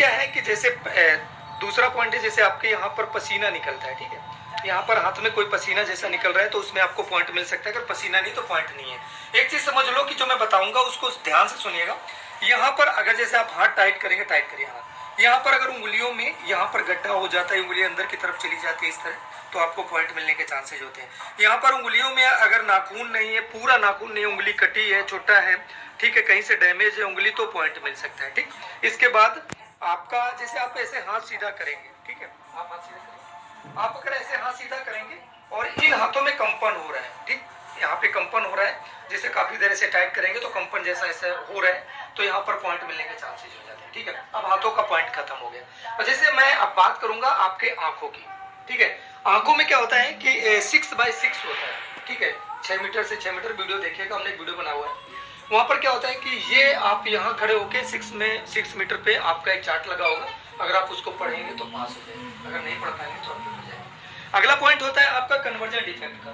क्या है कि जैसे दूसरा पॉइंट है, जैसे आपके यहाँ पर पसीना निकलता है, ठीक है, यहाँ पर हाथ में कोई पसीना जैसा निकल रहा है तो उसमें आपको पॉइंट मिल सकता है, अगर पसीना नहीं तो पॉइंट नहीं है। एक चीज समझ लो कि जो मैं बताऊंगा उसको ध्यान से सुनिएगा। यहाँ पर अगर जैसे आप हाथ टाइट करेंगे, टाइट करिए हाथ, यहाँ पर अगर उंगलियों में यहाँ पर गड्ढा हो जाता है, उंगली अंदर की तरफ चली जाती है इस तरह, तो आपको पॉइंट मिलने के चांसेस होते हैं। यहाँ पर उंगलियों में अगर नाखून नहीं है, पूरा नाखून नहीं है, उंगली कटी है, छोटा है, ठीक है, कहीं से डैमेज है उंगली, तो पॉइंट मिल सकता है। ठीक, इसके बाद आपका जैसे आप ऐसे हाथ सीधा करेंगे, ठीक है, आप हाथ सीधा करेंगे, आप अगर ऐसे हाथ सीधा करेंगे और इन हाथों में कंपन हो रहा है, ठीक, यहाँ पे कंपन हो रहा है, जैसे काफी देर से टाइट करेंगे तो कंपन जैसा ऐसा हो रहा है, तो यहाँ पर पॉइंट मिलने के चांसेस हो जाते हैं। ठीक है, अब हाथों का पॉइंट खत्म हो गया। और जैसे मैं अब बात करूंगा आपके आंखों की, ठीक है, आंखों में क्या होता है कि 6x6 होता है, ठीक है, 6 मीटर से 6 मीटर, वीडियो देखिएगा, हमने एक वीडियो बना हुआ है, वहां पर क्या होता है कि ये आप यहाँ खड़े होके 6 मीटर पे आपका एक चार्ट लगा होगा, अगर आप उसको पढ़ेंगे तो पास हो जाएंगे, अगर नहीं पढ़ पाएंगे तो हो जाएगा। अगला पॉइंट होता है आपका कन्वर्जन डिफेक्ट का।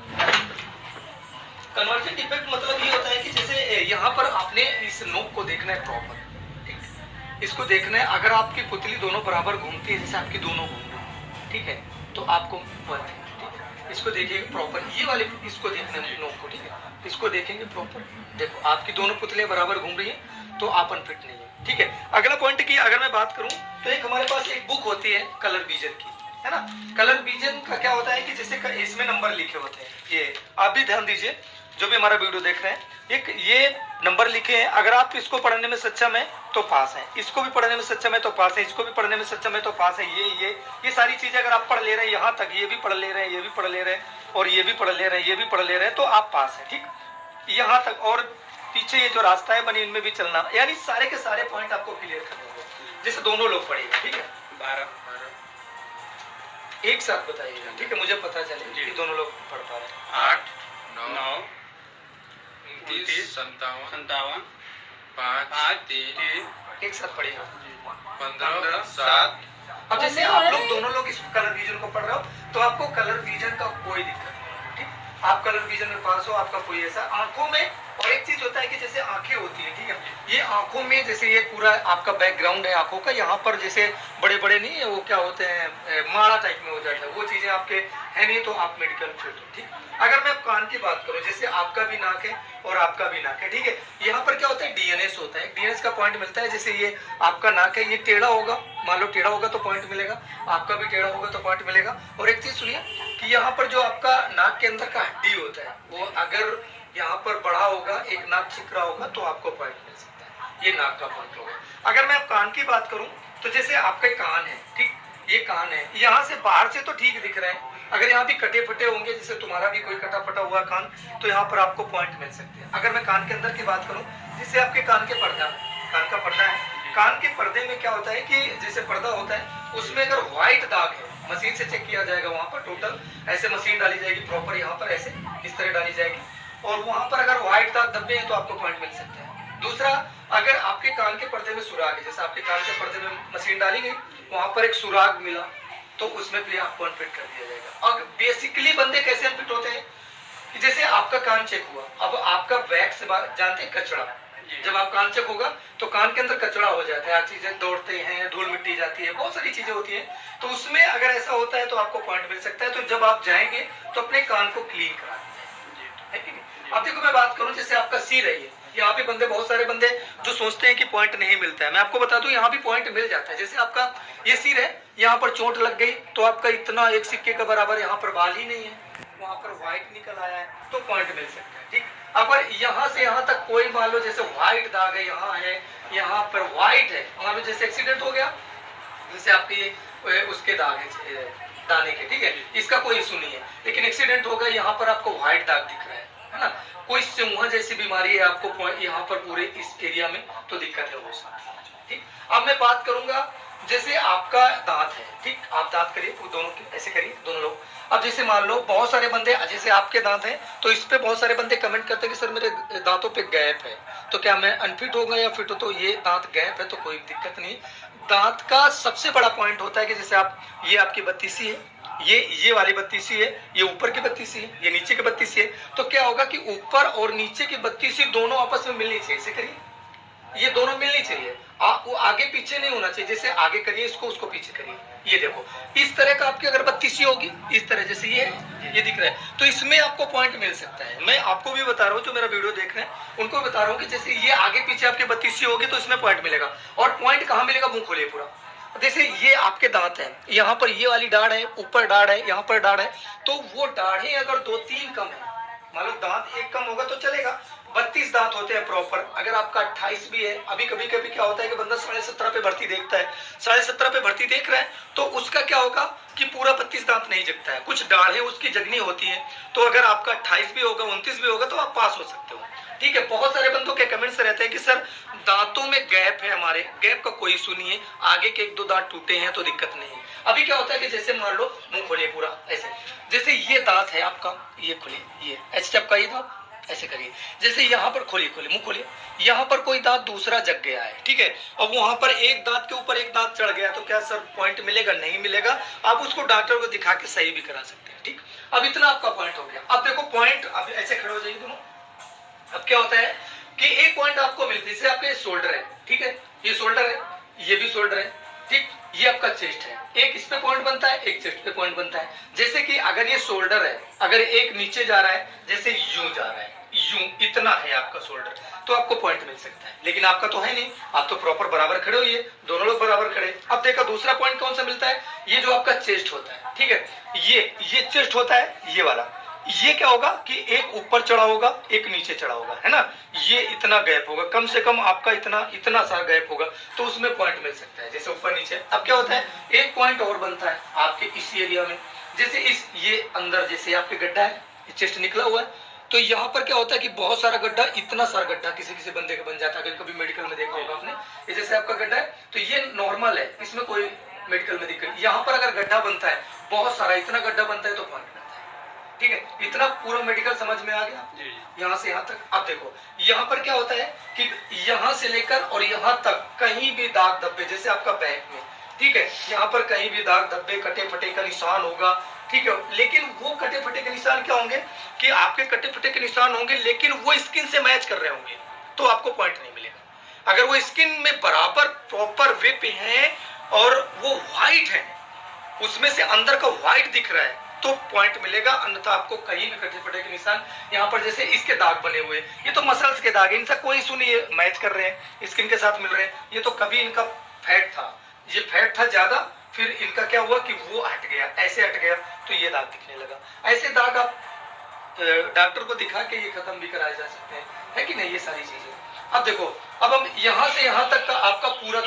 कन्वर्जन डिफेक्ट मतलब ये होता है कि जैसे यहाँ पर आपने इस नोक को देखना है प्रॉपर, ठीक, इसको देखना है, अगर आपकी पुतली दोनों बराबर घूमती है, जैसे आपकी दोनों घूम रही है, ठीक है, तो आपको पॉइंट है, ठीक है, इसको देखिएगा प्रॉपर, ये वाले इसको देखना है नोक को, ठीक है, इसको देखेंगे प्रॉपर, देखो आपकी दोनों पुतलियां बराबर घूम रही है, तो आप अनफिट नहीं है। ठीक है, अगला पॉइंट की अगर मैं बात करूं तो एक हमारे पास एक बुक होती है कलर विजन की, है ना। कलर विजन का क्या होता है कि जैसे इसमें नंबर लिखे होते हैं, ये आप भी ध्यान दीजिए जो भी हमारा वीडियो देख रहे हैं, एक ये नंबर लिखे हैं, अगर आप इसको पढ़ने में सक्षम है तो पास है, इसको भी पढ़ने में सक्षम है तो पास है, इसको भी पढ़ने में सक्षम है तो पास है, ये सारी चीजें अगर आप पढ़ ले रहे हैं, यहाँ तक ये भी पढ़ ले रहे हैं, ये भी पढ़ ले रहे हैं, और ये भी पढ़ ले रहे हैं, ये भी पढ़ ले रहे हैं, तो आप पास है। ठीक, यहाँ तक, और पीछे ये जो रास्ता है बनी इनमें भी चलना, यानी सारे के सारे पॉइंट आपको क्लियर करने होंगे, जैसे दोनों लोग पढ़ेंगे। ठीक है, 12 एक साथ बताइएगा, ठीक है, मुझे पता चले कि दोनों लोग पढ़ पा रहे हैं। 8 9 29 57 5 3 एक साथ पढ़िएगा। 15 7। अब जैसे आप लोग दोनों लोग इस कलर विजन को पढ़ रहे हो तो आपको कलर विजन का कोई दिक्कत नहीं, ठीक, आप कलर विजन में पास हो, आपका कोई ऐसा आंखों में। और एक चीज होता है कि जैसे आंखें होती है, ठीक है, ये आंखों में जैसे ये पूरा आपका बैकग्राउंड है आंखों का, यहाँ पर जैसे बड़े बड़े नहीं है वो क्या होते हैं, माड़ा टाइप में हो जाता है, वो चीजें आपके है नहीं, तो आप मेडिकल फिट हो। ठीक, अगर मैं कान की बात करूं, जैसे आपका भी नाक है और आपका भी नाक है, ठीक है, यहाँ पर क्या होता है डीएनएस होता है, डीएनएस का पॉइंट मिलता है, जैसे ये आपका नाक है, ये टेढ़ा होगा, मान लो टेढ़ा होगा तो पॉइंट मिलेगा, आपका भी टेढ़ा होगा तो पॉइंट मिलेगा। और एक चीज सुनिए कि यहाँ पर जो आपका नाक के अंदर का हड्डी होता है, वो अगर यहाँ पर बड़ा होगा, एक नाक चिकरा होगा, तो आपको पॉइंट मिल सकता है, ये नाक का पॉइंट होगा। अगर मैं आप कान की बात करूं तो जैसे आपके कान है, ठीक, ये कान है, यहाँ से बाहर से तो ठीक दिख रहे हैं, अगर यहाँ भी कटे फटे होंगे, जैसे तुम्हारा भी कोई कटा फटा हुआ कान, तो यहाँ पर आपको पॉइंट मिल सकते हैं। अगर मैं कान के अंदर की बात करूं, जैसे आपके कान के पर्दा, कान का पर्दा है, कान के पर्दे में क्या होता है कि जैसे पर्दा होता है उसमें अगर व्हाइट दाग है, मशीन से चेक किया जाएगा, वहां पर टोटल ऐसे मशीन डाली जाएगी प्रॉपर, यहाँ पर ऐसे इस तरह डाली जाएगी, और वहां पर अगर व्हाइट दाग धब्बे हैं तो आपको पॉइंट मिल सकता है। दूसरा, अगर आपके कान के पर्दे में सुराग है, जैसे आपके कान के पर्दे में मशीन डाली गई, वहां पर एक सुराग मिला, तो उसमें भी आपको अनफिट कर दिया जाएगा। और बेसिकली बंदे कैसे अनफिट होते हैं कि जैसे आपका कान चेक हुआ, अब आपका वैक्स जानते हैं, कचड़ा, जब आप कान चेक होगा तो कान के अंदर कचड़ा हो जाता है, चीजें दौड़ते हैं, धूल मिट्टी जाती है, बहुत सारी चीजें होती हैं, तो उसमें अगर ऐसा होता है तो आपको पॉइंट मिल सकता है। तो जब आप जाएंगे तो अपने कान को क्लीन करा दीजिए। अब देखो मैं बात करूं, जैसे आपका सिर है, ये यहाँ पे बंदे, बहुत सारे बंदे जो सोचते हैं कि पॉइंट नहीं मिलता है, मैं आपको बता दूं यहाँ भी पॉइंट मिल जाता है। जैसे आपका ये सिर है, यहाँ पर चोट लग गई तो आपका इतना एक सिक्के का बराबर यहाँ पर बाल ही नहीं है, वहां पर व्हाइट निकल आया है, तो पॉइंट मिल सकता है। ठीक, अगर यहाँ से यहाँ तक कोई मान लो जैसे व्हाइट दाग है, यहाँ पर व्हाइट है, मान लो जैसे एक्सीडेंट हो गया, जैसे आपके उसके दाग है दाने के, ठीक है, इसका कोई इशू नहीं है, लेकिन एक्सीडेंट हो गया, यहाँ पर आपको व्हाइट दाग दिख रहा है ना, कोई सिंह जैसी बीमारी है आपको यहाँ पर पूरे इस एरिया में, तो दिक्कत है हो सकती है। ठीक, अब मैं बात करूंगा जैसे आपका दांत है, ठीक, आप दांत करिए, वो दोनों ऐसे करिए दोनों लोग। अब जैसे मान लो बहुत सारे बंदे, जैसे आपके दांत हैं तो इस पे बहुत सारे बंदे कमेंट करते हैं कि सर मेरे दांतों पे गैप है, तो क्या मैं अनफिट होगा या फिट हो, तो ये दांत गैप है तो कोई दिक्कत नहीं। दांत का सबसे बड़ा पॉइंट होता है कि जैसे आप, ये आपकी बत्तीसी है, ये वाली बत्तीसी है, ये ऊपर की बत्तीसी है, ये नीचे की बत्तीसी है, तो क्या होगा कि ऊपर और नीचे की बत्तीसी दोनों आपस में मिलनी चाहिए, ऐसे करिए, ये दोनों मिलनी चाहिए, आप वो आगे पीछे नहीं होना चाहिए। जैसे आगे करिए इसको, उसको पीछे करिए, ये देखो इस तरह का आपकी अगर बत्तीसी होगी इस तरह, जैसे ये दिख रहा है, तो इसमें आपको पॉइंट मिल सकता है। मैं आपको भी बता रहा हूँ, जो मेरा वीडियो देख रहे हैं उनको बता रहा हूँ कि जैसे ये आगे पीछे आपकी बत्तीसी होगी तो इसमें पॉइंट मिलेगा। और पॉइंट कहाँ मिलेगा, मुंह खोलिए पूरा। जैसे ये आपके दांत है, यहाँ पर ये वाली दाढ़ है, ऊपर दाढ़ है, यहाँ पर दाढ़ है, तो वो दाढ़ें अगर 2-3 कम है, मान लो दांत एक कम होगा तो चलेगा। 32 दांत होते हैं प्रॉपर, अगर आपका 28 भी है। अभी कभी कभी क्या होता है कि बंदा 17.5 पे भर्ती देखता है, 17.5 पे भर्ती देख रहा है, तो उसका क्या होगा कि पूरा 32 दांत नहीं जगता है, कुछ दाढ़ें उसकी जगनी होती है। तो अगर आपका 28 भी होगा, 29 भी होगा, तो आप पास हो सकते हो। ठीक है, बहुत सारे बंदों के कमेंट्स रहते हैं कि सर दांतों में गैप है, हमारे गैप का कोई इशू नहीं है, आगे के 1-2 दांत टूटे हैं तो दिक्कत नहीं है। अभी क्या होता है कि जैसे मान लो मुंह खोलिए पूरा ऐसे, जैसे ये दांत है आपका, ये खोलिए, ये एच स्टेप का ये दांत, ऐसे करिए। जैसे यहाँ पर खोलिए मुंह खोलिए, यहाँ पर कोई दांत दूसरा जग गया है, ठीक है, अब वहां पर एक दांत के ऊपर एक दांत चढ़ गया, तो क्या सर पॉइंट मिलेगा? नहीं मिलेगा। आप उसको डॉक्टर को दिखा के सही भी करा सकते हैं। ठीक, अब इतना आपका पॉइंट हो गया। अब देखो पॉइंट, अब ऐसे खड़े हो जाइए दोनों। अब क्या होता है कि एक पॉइंट आपको मिलती है, जैसे आपके शोल्डर है, ठीक है, ये शोल्डर है, ये भी शोल्डर है, ठीक, ये आपका चेस्ट है, एक इस पे पॉइंट बनता है, एक चेस्ट पे पॉइंट बनता है। जैसे कि अगर ये शोल्डर है, अगर एक नीचे जा रहा है, जैसे यूं जा रहा है, यूं इतना है आपका शोल्डर, तो आपको पॉइंट मिल सकता है। लेकिन आपका तो है नहीं, आप तो प्रॉपर बराबर खड़े होइए, दोनों लोग बराबर खड़े। अब देखा दूसरा पॉइंट कौन सा मिलता है, ये जो आपका चेस्ट होता है, ठीक है, ये चेस्ट होता है, ये वाला, ये क्या होगा कि एक ऊपर चढ़ा होगा, एक नीचे चढ़ा होगा, है ना, ये इतना गैप होगा, कम से कम आपका इतना सा गैप होगा, तो उसमें पॉइंट मिल सकता है, जैसे ऊपर नीचे। अब क्या होता है, एक पॉइंट और बनता है आपके इसी एरिया में, जैसे ये अंदर जैसे आपके गड्ढा है, चेस्ट निकला हुआ है, तो यहाँ पर क्या होता है कि बहुत सारा गड्ढा, इतना सारा गड्ढा किसी बंदे का बन जाता है। कभी मेडिकल में देखा होगा आपने, ये जैसे आपका गड्ढा है, तो ये नॉर्मल है, इसमें कोई मेडिकल में दिक्कत। यहाँ पर अगर गड्ढा बनता है बहुत सारा, इतना गड्ढा बनता है तो पॉइंट मिलता है। ठीक है, इतना पूरा मेडिकल समझ में आ गया यहाँ से यहाँ तक। अब देखो यहाँ पर क्या होता है कि यहाँ से लेकर और यहाँ तक कहीं भी दाग धब्बे, जैसे आपका बैक में, ठीक है, यहाँ पर कहीं भी दाग धब्बे कटे फटे का निशान होगा, ठीक है, लेकिन वो कटे फटे के निशान क्या होंगे कि आपके कटे फटे के निशान होंगे, लेकिन वो स्किन से मैच कर रहे होंगे, तो आपको पॉइंट नहीं मिलेगा। अगर वो स्किन में बराबर प्रॉपर वे पे है और वो व्हाइट है, उसमें से अंदर का व्हाइट दिख रहा है, तो पॉइंट मिलेगा। अन्यथा आपको कहीं भी कटे फटे के निशान, यहाँ पर जैसे इसके दाग बने हुए, ये तो मसल्स के दाग है, इनसे कोई इशू नहीं है, मैच कर रहे हैं, स्किन के साथ मिल रहे हैं। ये तो कभी इनका फैट था, ये फैट था ज्यादा, फिर इनका क्या हुआ कि वो हट गया, ऐसे हट गया, तो ये दाग दिखने लगा। ऐसे दाग आप डॉक्टर को दिखा के ये खत्म भी कराए जा सकते हैं, है कि नहीं, ये सारी चीजें। अब देखो, अब हम यहाँ से यहाँ तक का आपका पूरा